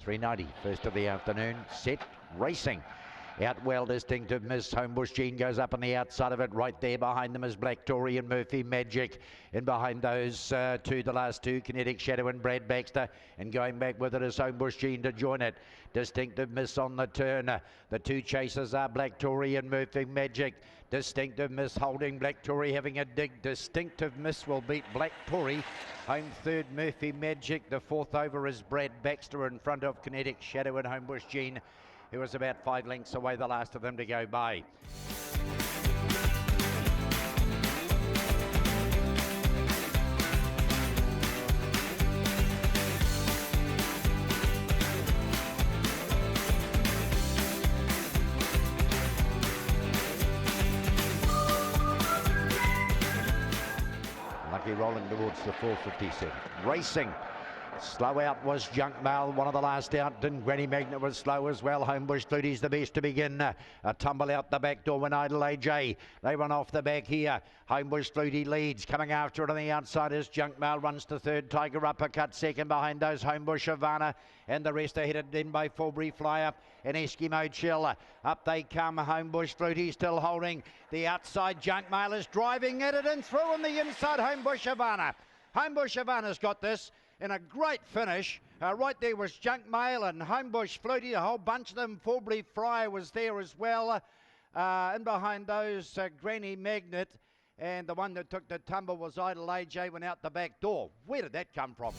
390, first of the afternoon, set, racing. Out well, Distinctive Miss. Homebush Jean goes up on the outside of it. Right there behind them is Black Tory and Murphy Magic. In behind those two, the last two, Kinetic Shadow and Brad Baxter. And going back with it is Homebush Jean to join it. Distinctive Miss on the turn. The two chasers are Black Tory and Murphy Magic. Distinctive Miss holding, Black Tory having a dig. Distinctive Miss will beat Black Tory. Home third, Murphy Magic. The fourth over is Brad Baxter in front of Kinetic Shadow and Homebush Jean, who was about 5 lengths away, the last of them to go by. Lucky rolling towards the 457. Racing. Slow out was Junk Mail, one of the last out, and Granny Magnet was slow as well. Homebush Flutey's the best to begin. A tumble out the back door when Idle AJ. They run off the back here. Homebush Flutey leads. Coming after it on the outside is Junk Mail, runs to third. Tiger Uppercut second behind those. Homebush Havana, and the rest are headed in by Fulbury Flyer and Eskimo Chill. Up they come. Homebush Flutey still holding. The outside Junk Mail is driving at it and through on the inside. Homebush Havana. Homebush Havana's got this in a great finish. Right there was Junk Mail and Homebush Flutey, a whole bunch of them. Fulbury Flyer was there as well. In behind those, Granny Magnet, and the one that took the tumble was Idle AJ, went out the back door. Where did that come from?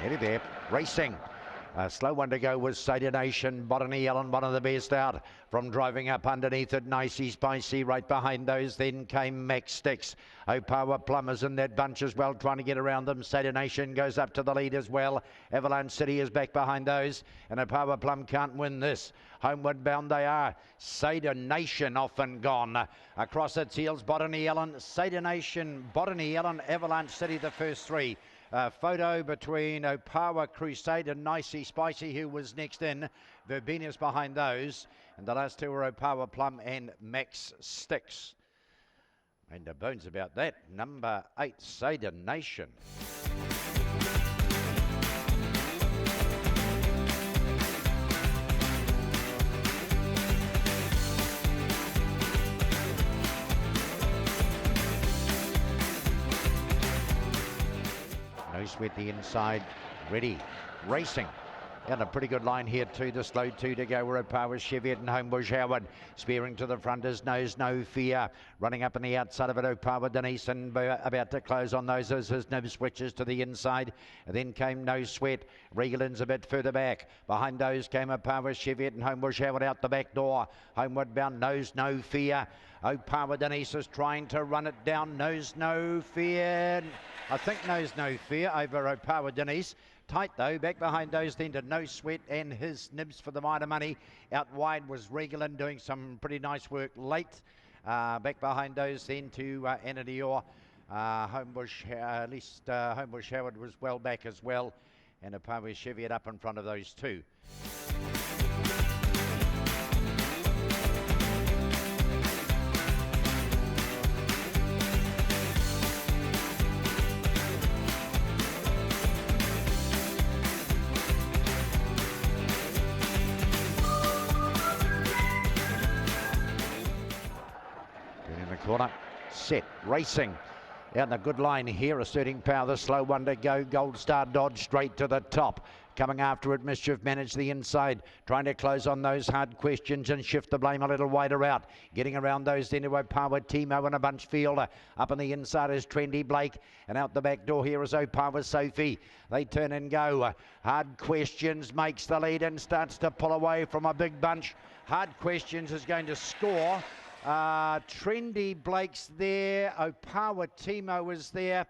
Headed there, racing. A slow one to go was Sada Nation. Botany Ellen, one of the best out from driving up underneath it. Nicey Spicy right behind those. Then came Max Sticks. Opawa Plumbers in that bunch as well, trying to get around them. Sada Nation goes up to the lead as well. Avalanche City is back behind those. And Opawa Plum can't win this. Homeward bound they are. Sada Nation off and gone. Across its heels, Botany Ellen, Sada Nation, Botany Ellen, Avalanche City, the first three. Photo between Opawa Crusade and Nicey Spicy, who was next in. Verbenius behind those. And the last two were Opawa Plum and Max Sticks. And the bones about that. Number 8, Sada Nation. No sweat the inside, ready, racing. And a pretty good line here too, the slow two to go were Opawa Cheviot and Homebush Howard. Spearing to the front is Nose No Fear. Running up on the outside of it, Opawa Denise, and about to close on those as his nib switches to the inside. And then came No Sweat. Regalin's a bit further back. Behind those came Opawa Cheviot and Homebush Howard out the back door. Homeward bound Nose No Fear. Opawa Denise is trying to run it down. Nose No Fear. I think Nose No Fear over Opawa Denise. Tight though, back behind those then to No Sweat and his nibs for the minor money. Out wide was Regalin doing some pretty nice work late. Back behind those then to Anna Dior. Homebush, at least Homebush Howard was well back as well. And Opawa Cheviot up in front of those two. Corner, set, racing. Out in a good line here, asserting power, the slow one to go. Gold Star Dodge straight to the top. Coming after it, Mischief managed the inside, trying to close on those hard questions and shift the blame a little wider out. Getting around those then to Opawa Timo and a bunch fielder. Up on the inside is Trendy Blake, and out the back door here is Opawa Sophie. They turn and go. Hard Questions makes the lead and starts to pull away from a big bunch. Hard Questions is going to score. Trendy Blake's there. Opawa Timo is there.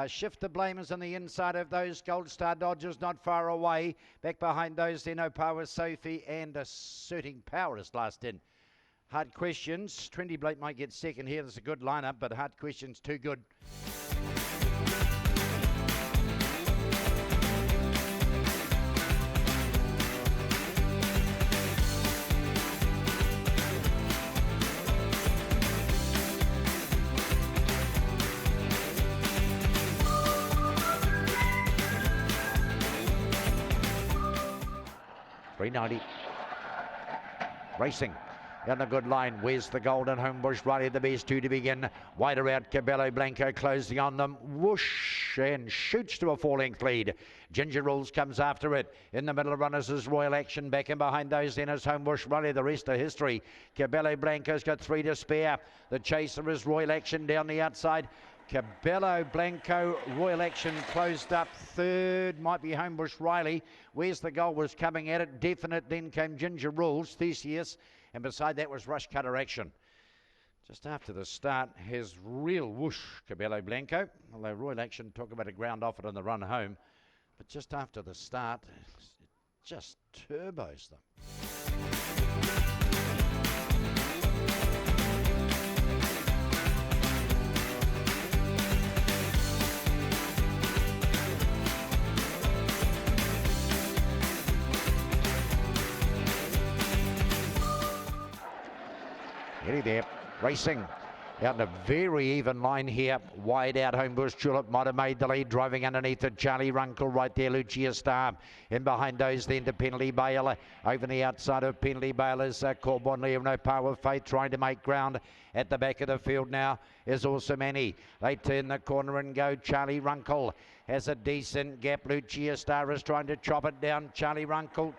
Shift the Blamers on the inside of those. Gold Star Dodgers not far away. Back behind those then Opawa Sophie and Asserting Power is last in. Hard Questions. Trendy Blake might get second here. There's a good lineup, but Hard Questions too good. $3.90. Racing in a good line. Where's the Golden Homebush Riley, the best two to begin. Wider out, Cabello Blanco closing on them. Whoosh, and shoots to a 4-length lead. Ginger Rules comes after it. In the middle of runners is Royal Action. Back in behind those then is Homebush Riley. The rest of history. Cabello Blanco's got 3 to spare. The chaser is Royal Action down the outside. Cabello Blanco, Royal Action closed up third, might be Homebush Riley. Where's the Goal was coming at it, definite, then came Ginger Rules, Theseus, and beside that was Rush Cutter Action. Just after the start, has real whoosh, Cabello Blanco, although Royal Action took about a ground off it on the run home, but just after the start, it just turbos them. Eddie there, racing out in a very even line here. Wide out, Homebush Tulip might have made the lead, driving underneath it. Charlie Runkle right there, Lucia Star. In behind those then to Penalty Bale. Over the outside of Penalty Bale is Corbon Leo, no power of faith, trying to make ground. At the back of the field now is Awesome Annie. They turn the corner and go. Charlie Runkle has a decent gap. Lucia Star is trying to chop it down. Charlie Runkle,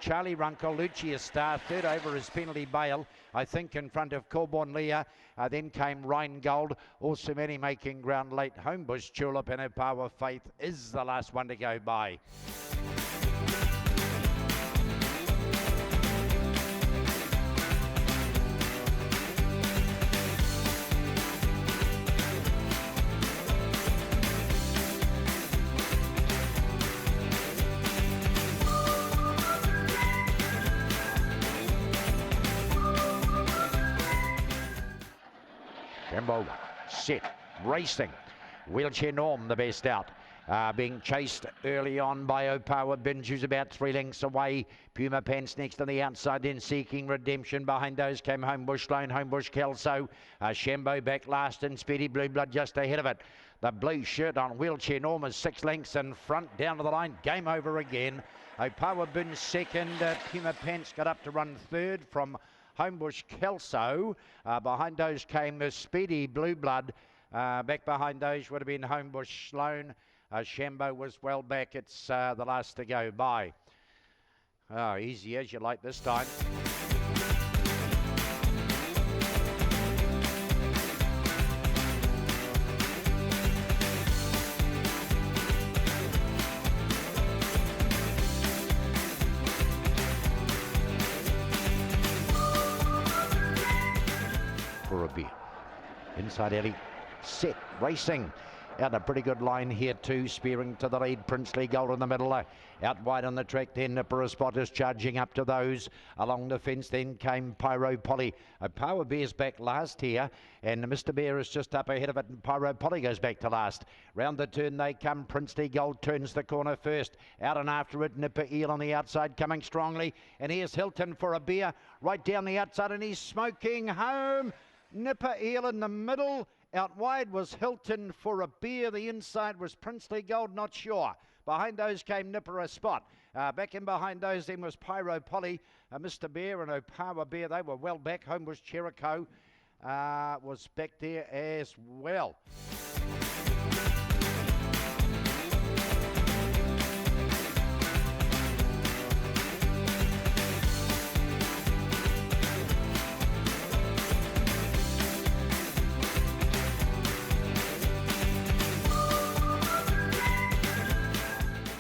Lucia Star. Third over is Penalty Bale, I think in front of Corbon Lea. Then came Rheingold. Awesome Annie making ground late. Homebush Tulip and Opawa Faith is the last one to go by. Tembo, set, racing. Wheelchair Norm, the best out. Being chased early on by Opawa. Binge, who's about 3 lengths away. Puma Pants next on the outside, then Seeking Redemption. Behind those came Homebush Lone, Homebush Kelso. Shambo back last and Speedy Blue Blood just ahead of it. The blue shirt on Wheelchair Norm is 6 lengths in front, down to the line. Game over again. Opawa Binge second. Puma Pants got up to run third from Homebush Kelso. Behind those came Speedy Blue Blood. Back behind those would have been Homebush Sloan. Shambo was well back. It's the last to go by. Oh, easy as you like this time. For a beer. Inside alley, set, racing. Out a pretty good line here too, spearing to the lead. Princely Gold in the middle. Out wide on the track then, Nipper Spot is charging up to those. Along the fence then came Pyro Polly. Power Bear's back last here, and Mr. Bear is just up ahead of it, and Pyro Polly goes back to last. Round the turn they come. Princely Gold turns the corner first. Out and after it, Nipper Eel on the outside coming strongly. And here's Hilton for a beer right down the outside, and he's smoking home. Nipper Eel in the middle. Out wide was Hilton for a beer. The inside was Princely Gold, not sure. Behind those came Nipper a Spot. Back in behind those then was Pyro Polly, Mr. Bear and Opawa Bear. They were well back. Homebush Jericho was back there as well.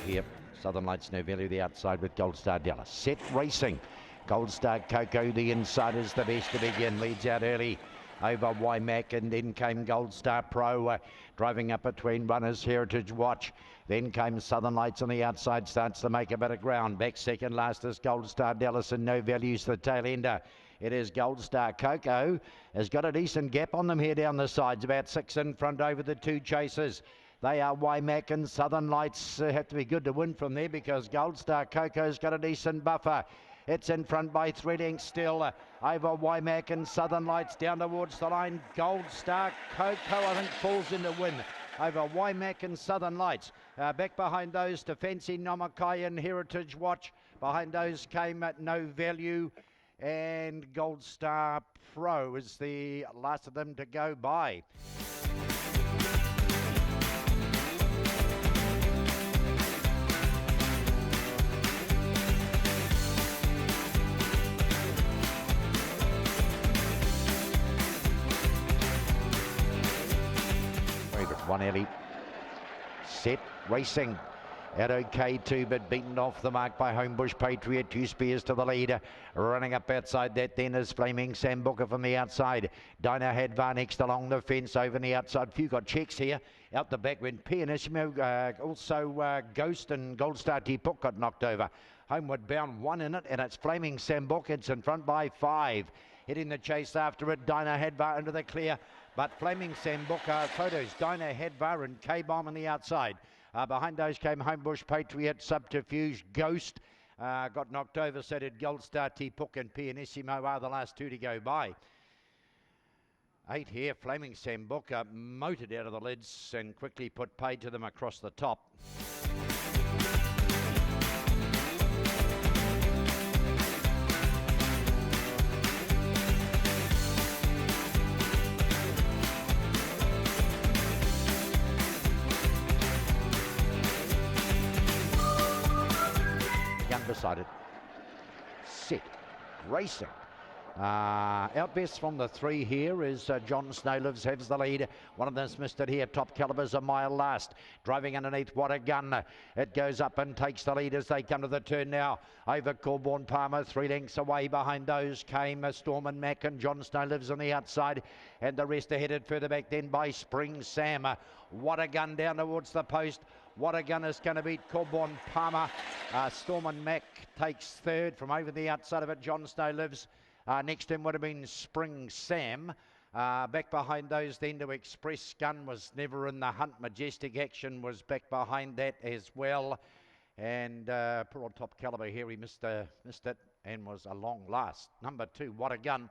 Yep, Southern Lights no value the outside with Gold Star Dallas. Set, racing. Gold Star Coco, the inside is the best to begin. Leads out early over Wymack, and then came Gold Star Pro driving up between runners. Heritage Watch. Then came Southern Lights on the outside, starts to make a bit of ground. Back second last is Gold Star Dallas, and no values the tail ender. It is Gold Star Coco. Has got a decent gap on them here down the sides, about 6 in front over the two chasers. They are Wymack and Southern Lights. Have to be good to win from there because Gold Star Coco's got a decent buffer. It's in front by 3 lengths still over Wymack and Southern Lights down towards the line. Gold Star Coco, I think, falls in the win over Wymack and Southern Lights. Back behind those to Fancy Nomakai and Heritage Watch. Behind those came No Value, and Gold Star Pro is the last of them to go by. One Ellie, set, racing at OK2, but beaten off the mark by Homebush Patriot. 2 Spears to the lead. Running up outside that then is Flaming Sam Booker from the outside. Dinah Hadvar next along the fence over the outside. Few got checks here. Out the back went Pianissimo, also Ghost and Gold Star T-Pook got knocked over. Homeward Bound 1 in it, and it's Flaming Sam Booker. It's in front by 5. Hitting the chase after it, Dinah Hadvar into the clear. But Flaming Sam Booker, photos, Dinah Hadvar and K-Bomb on the outside. Behind those came Homebush Patriot, Subterfuge, Ghost. Got knocked over, so did Gold Star T-Pook and Pianissimo are the last 2 to go by. 8 here, Flaming Sam Booker motored out of the lids and quickly put paid to them across the top. Beside it, set, racing. Out best from the 3 here is John Snowlives has the lead. One of them's missed it here. Top Caliber's a mile last. Driving underneath, what a gun. It goes up and takes the lead as they come to the turn now. Over Corborn Palmer, 3 lengths away. Behind those came Storm and Mac and John Snowlives on the outside. And the rest are headed further back then by Spring Sam. What a gun down towards the post. What a gun is going to beat Corborn Palmer. Storm and Mac takes 3rd from over the outside of it. John Snowlives. Next to him would have been Spring Sam. Back behind those then to Express Gun was never in the hunt. Majestic Action was back behind that as well. And poor old Top Caliber here, he missed it and was a long last. Number 2, What a Gun,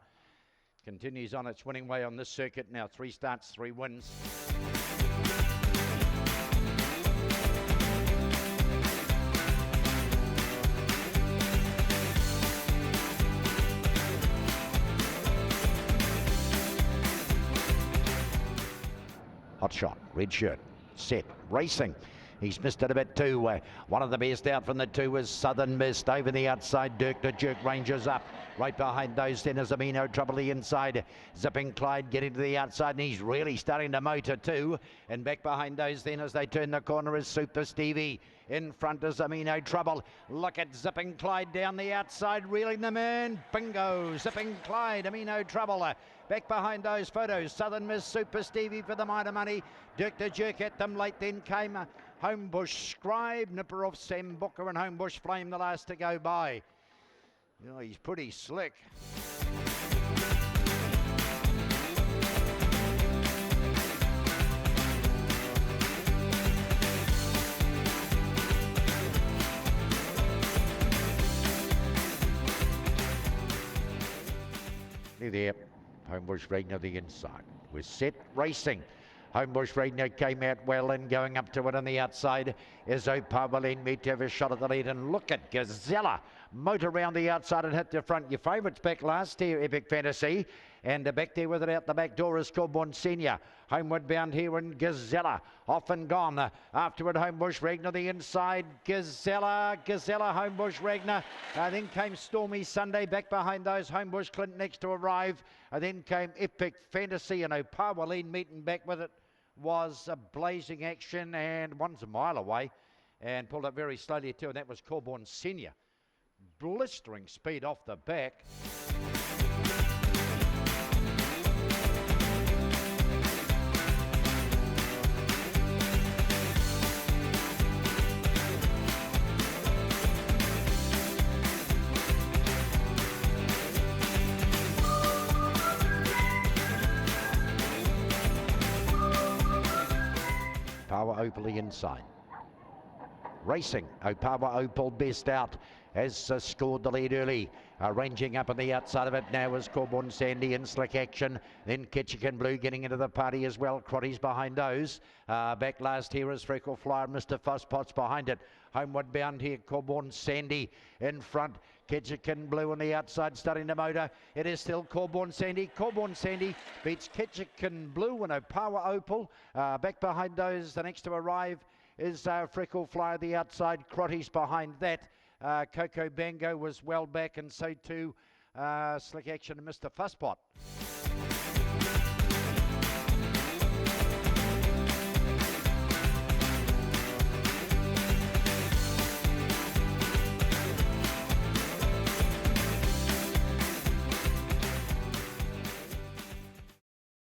continues on its winning way on this circuit. Now 3 starts, 3 wins. Hot Shot, red shirt, set, racing. He's missed it a bit too. One of the best out from the 2 was Southern Mist. Over the outside, Dirk the Jerk Rangers up. Right behind those then is Amino, Trouble the inside. Zipping Clyde getting to the outside, and he's really starting to motor too. And back behind those then as they turn the corner is Super Stevie. In front is Amino, Trouble. Look at Zipping Clyde down the outside, reeling them in. Bingo, Zipping Clyde, Amino, Trouble. Back behind those photos, Southern Miss, Super Stevie for the minor money. Dirk the Jerk at them late, then came Homebush Scribe, nipper off Sam Booker, and Homebush Flame the last to go by. You know, he's pretty slick. There, Homebush Regner the inside. We're set, racing. Homebush Regner came out well and going up to it on the outside is Opawa then meet to have a shot at the lead, and look at Gazella motor around the outside and hit the front. Your favourites back last here, Epic Fantasy, and back there with it out the back door is Corborn Senior. Homeward bound here in Gazella, off and gone. Afterward Homebush Regner the inside, Gazella, Homebush Regner. Then came Stormy Sunday, back behind those Homebush Clint next to arrive. Then came Epic Fantasy and Opawa lean meeting back with it was a Blazing Action, and one's a mile away and pulled up very slowly too, and that was Corborn Senior. Blistering speed off the back. Opawa Opal the inside. Racing, Opawa Opal best out, has scored the lead early. Ranging up on the outside of it now is Corborn Sandy in slick action. Then Ketchikan Blue getting into the party as well. Crotty's behind those. Back last here is Freckle Flyer. Mr. Fusspot's behind it. Homeward bound here, Corborn Sandy in front. Ketchikan Blue on the outside starting to motor. It is still Corborn Sandy. Corborn Sandy beats Ketchikan Blue and Opawa Opal. Back behind those, the next to arrive is Freckle Flyer the outside. Crotty's behind that. Coco Bango was well back, and so too Slick Action and Mr. Fusspot.